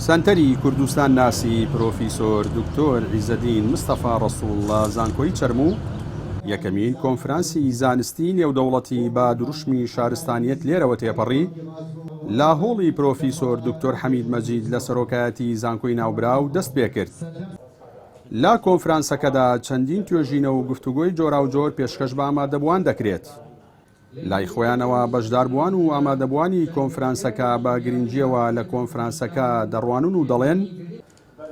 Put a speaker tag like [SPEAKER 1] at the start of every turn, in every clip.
[SPEAKER 1] سەنتەری کوردستان ناسی پرۆفیسۆر دکتۆر عیزەدین مستەفا ڕەسوڵ لە زانکۆی چەرموو یەکەمین کۆنفرانسی زانستی نێودەوڵەتی با دروشمی شارستانیەت لێرەوە تێپەڕی لە هۆڵی پرۆفیسۆر دکتۆر حەمید مەجید لە سەرۆکایەتی زانکۆی ناوبراو دەست پێ کرد. لە کۆنفرانسەکەدا چەندین توێژینە و گفتوگۆی جۆراوجۆر پێشکەش بە ئامادەبووان دەکرێت. لای خۆیانەوە بەشداربووان و ئامادەبووانی کۆنفرانسەکە بە گرنگیەوە لە کۆنفرانسەکە دەڕوانن و دەڵێن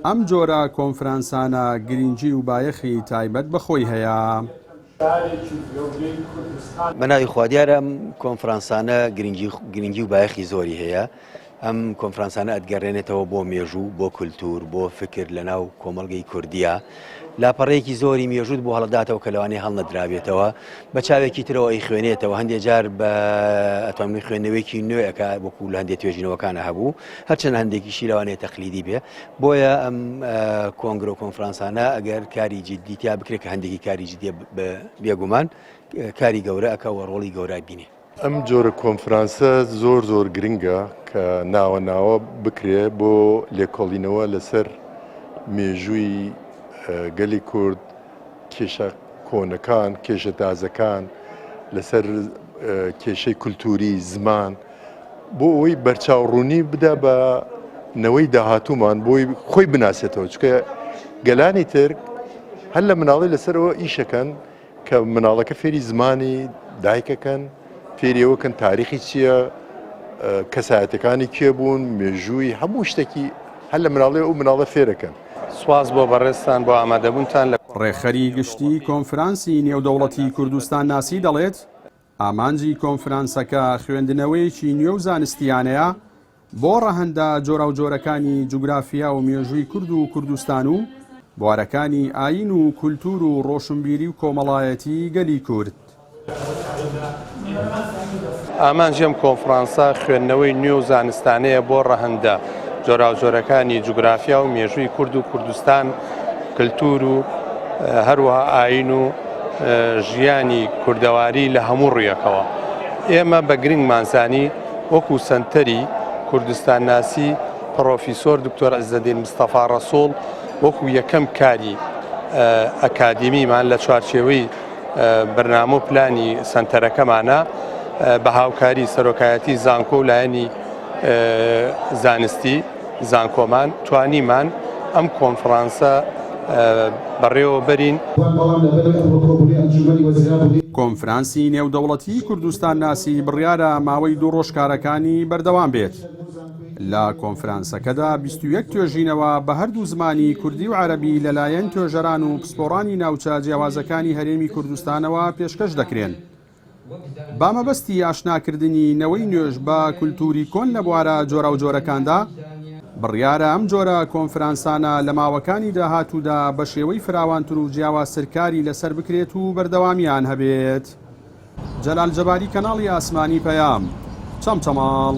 [SPEAKER 1] ئەم جۆرە کۆنفرانسانە گرنگی و بایەخی تایبەت بەخۆی هەیە.
[SPEAKER 2] بەناوی خوا دیارە ئەم کۆنفرانسانە گرنگی و بایەخی زۆری هەیە. ئەم کۆنفرانسانە ئەتگەڕێنێتەوە بۆ مێژوو، بۆ کولتور، بۆ فکر لەناو کۆمەڵگەی کوردیە. لاپەڕەیەکی زۆری مێژووت بۆ هەڵداتەوە کە لەوانەیە هەڵنەدرابێتەوە، بە چاوێکی ترەوە ئەی خوێنێتەوە. هەندێک جار بە ئەتوانێت خوێندنەوەیکی نوێیەکە وەکو لە هەندێک توێژینەوەکانە هەبوو، هەرچەند هەندێکیشی لەوانەیە تەقلیدی بێ. بۆیە ئەم کۆنگرە و کۆنفرانسانە ئەگەر کاری جددیتیا بکرێت کە هەندێکی کاری جددیە بێگومان کاری گەورە ئەکەوە ڕۆڵی گەورە بینێ.
[SPEAKER 3] ئەم جۆرە کۆنفرانسە زۆر گرنگە کە ناوە بکرێ بۆ لێکۆڵینەوە لەسەر مێژووی گەلی کورد، کێشە کۆنەکان، کێشە تازەکان، لەسەر کێشەی کولتوری زمان، بۆ ئەوەی بەرچاوڕوونی بدە بە نەوەی داهاتوومان بۆی خۆی بناسێتەوە. چکە گەلانی تر هەر لە مناڵی لەسەرەوە ئیشەکەن کە مناڵەکە فێری زمانی دایکەکەن، فێریەوەکەن تاریخی چییە، کەسایەتەکانی کێ بوون، مێژووی هەموو شتێکی هەر لە مناڵی ئەو مناڵە فێرەکەن.
[SPEAKER 4] سواز بۆ بەڕێستان بۆ ئامادەبوونتان. لە
[SPEAKER 1] ڕێخەری گشتی کۆنفرانسی نێودەوڵەتی کوردستان ناسی دەڵێت ئامانجی کۆنفرانسەکە خوێندنەوەیەکی نوێ و زانستیانەیە بۆ ڕەهەندە جۆراوجۆرەکانی جوگرافیا و مێژووی کورد و کوردستان و بوارەکانی ئاین و کولتور و ڕۆشنبیری و کۆمەڵایەتی گەلی کورد.
[SPEAKER 4] ئامانجی ئەم کۆنفرانسە خوێندنەوەی نوێ و زانستانەیە بۆ ڕەهەندە جۆراوجۆرەکانی جوگرافیا و مێژووی کورد و کوردستان، کلتور و هەروەها ئاین و ژیانی کوردەواری لە هەموو ڕوویەکەوە. ئێمە بە گرنگمانزانی وەکو سەنتەری کوردستان ناسی پرۆفیسۆر دکتۆر عیزەدین مستەفا ڕەسوڵ وەکو یەکەم کاری ئەکادیمیمان لە چوارچێوەی بەرنامە و پلانی سەنتەرەکەمانە بە هاوکاری سەرۆکایەتی زانکۆ و لایەنی زانستی زانکۆمان توانیمان ئەم کۆنفرانسە بەڕێوە بەرین.
[SPEAKER 1] کۆنفرانسی نێودەوڵەتی کوردستان ناسی بڕیارە ماوەی 2 ڕۆژکارەکانی بەردەوام بێت. لە کۆنفرانسەکەدا 21 توێژینەوە بە هەردوو زمانی کوردی و عەرەبی لەلایەن توێژەران و پسپۆڕانی ناوچە جیاوازەکانی هەرێمی کوردستانەوە پێشکەش دەکرێن. با مەبەستی ئاشناکردنی نەوەی نوێژ بە کولتوری کۆن لە بوارە جۆراوجۆرەکاندا بڕیارە ئەم جۆرە کۆنفرانسانە لە ماوەکانی داهاتوودا بە شێوەی فراوانتر و جیاوازترکاری لەسەر بکرێت و بەردەوامیان هەبێت. جەلال جەباری، کەناڵی ئاسمانی پەیام، چەمچەماڵ.